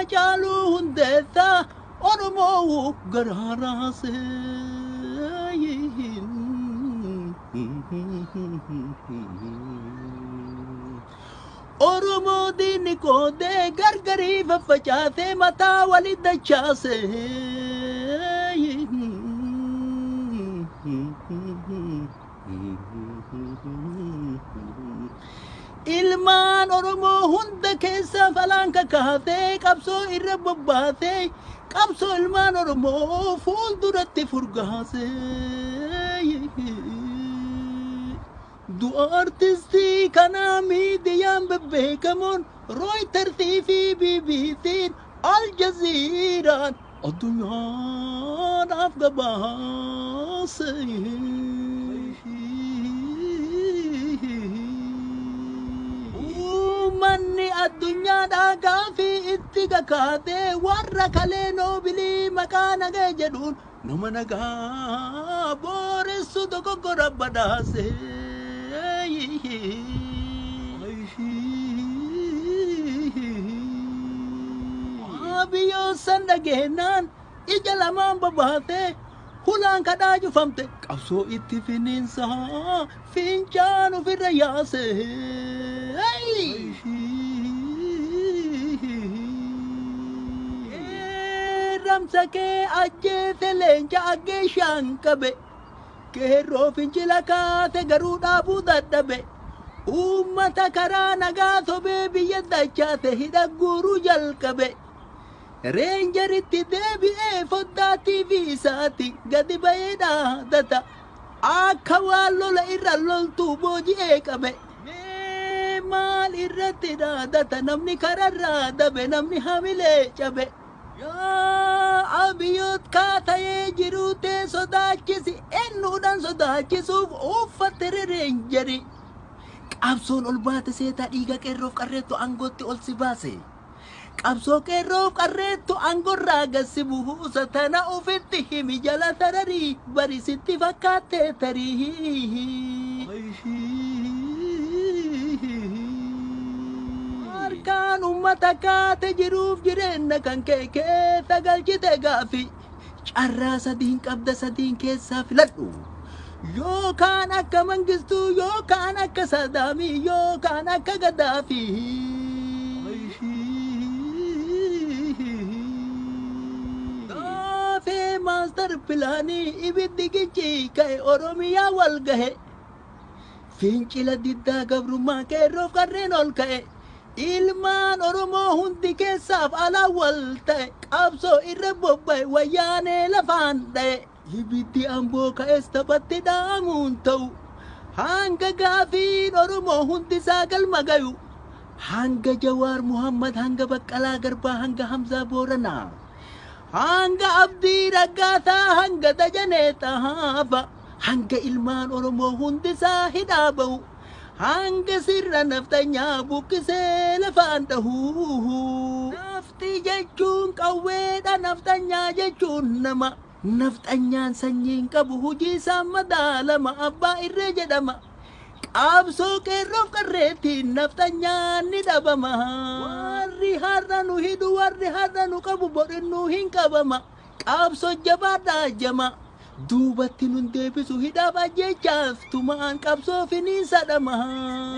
HAACAALUU HUNDEESSAA Oromoo Gerraarsaa Oromoo diinni koodee gargarii faffacaasee mataa walit dachaasee ilmaan Oromoo hunda keessa falaan kakaasee qabsoo irra bobbaasee qabsoo ilmaan Oromoo fuulduratti furgaasee du'a artistii kanaa miidiyaan bebbeekamoon Rooyitarsii fi BBC'n Aljaziiraan addunyaadhaaf gabaase. Uummanni addunyaadhaa gaafii itti kakaatee warra kalee noobilii maqaa nagee jedhuun nama nagaa booressu dogoggora badhaase. Biyyoo san dhageenyaan ija lamaan babaatee hulaan kadhaa cufamte qabsoo itti finiinsaa fincaan ofirra yaase. Ramsa kee ajjeese leenca aggee shaan qabe keerroo fincila kaate garuu dhaabuu dadhabe uummata karaa nagaa sobee biyya dachaase hidha guuruu jalqabe. Reenjeritti deebi'ee foddaa TV isaati gadi ba'ee dhaadata akka waan lola irra loltuu booji'ee qabe. Mee maal irratti dhaadata namni kararraa dabe namni hamilee cabe. Yaa abiyyoot kaatayee jiruutee sodaachisi ennuudhaan sodaachisuuf uffatte reenjeri. Qabsoon ol baate seetaa dhiiga qeerroof qarreettu aangootti ol si baase. Qabsoo qeerroof qarreettu aangorraa gassi buusa tana ofitti himi jala tararii barisitti fakkaattee tarii. Harkaan uummata kaate jiruuf jireenya kan kee keessa galchite gaafi carraa sadiin qabda sadiin keessaa filadhu. Yookaan akka Mangistuu yookaan akka Sadaamii yookaan akka Gaddaafii. Master pilaanii ibiddi gichi ka'e Oromiyaa wal gahe fincila diddaa gabrummaa qeerroof qarreen ol ka'e ilmaan Oromoo hundi keessaaf alaa wal ta'e qabsoo irra bobba'e wayyaanee lafaan dha'e ibiddi amboo ka'es taphatti dhaamuun ta'u hanga gaafiin Oromoo hundisaa galma gayu hanga Jawaar Muhammad hanga Baqqalaa Garbaa hanga Hamzaa Booranaa hanga Abdii Raggaasaa hanga Dajanee Xahaafa hanga ilmaan Oromoo hundisaa hidhaa ba'u hanga sirra naftanyaa buqqisee lafaan dhahu. Nafti jechuun qawweedha naftanyaa jechuun nama naftanyaan sanyiin qabu hujii isaan madaalama abbaa irree jedhama. Qabsoo qeerroof qarreettiin naftanyaan ni dhabama. Warri har'a nu hidhu warri har'a nu qabu borin nu hin qabama. Qabsoo jabaadhaa jama duubatti nun deebisu hidhaaf ajjechaaf tumaan qabsoo finiinsa dhama.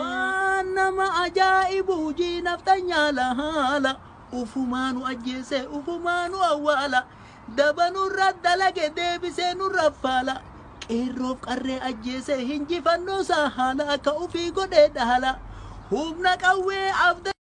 Waan nama ajaa'ibu hujii naftanyaa lahaala ufumaanu ajjeese ufumaanu awwaala dabanurra dalage deebisee nurra faala. Qeerroof qarree ajjeese hinjifannoo isaa haala akka ufii godhee dhaala humna qawwee abda.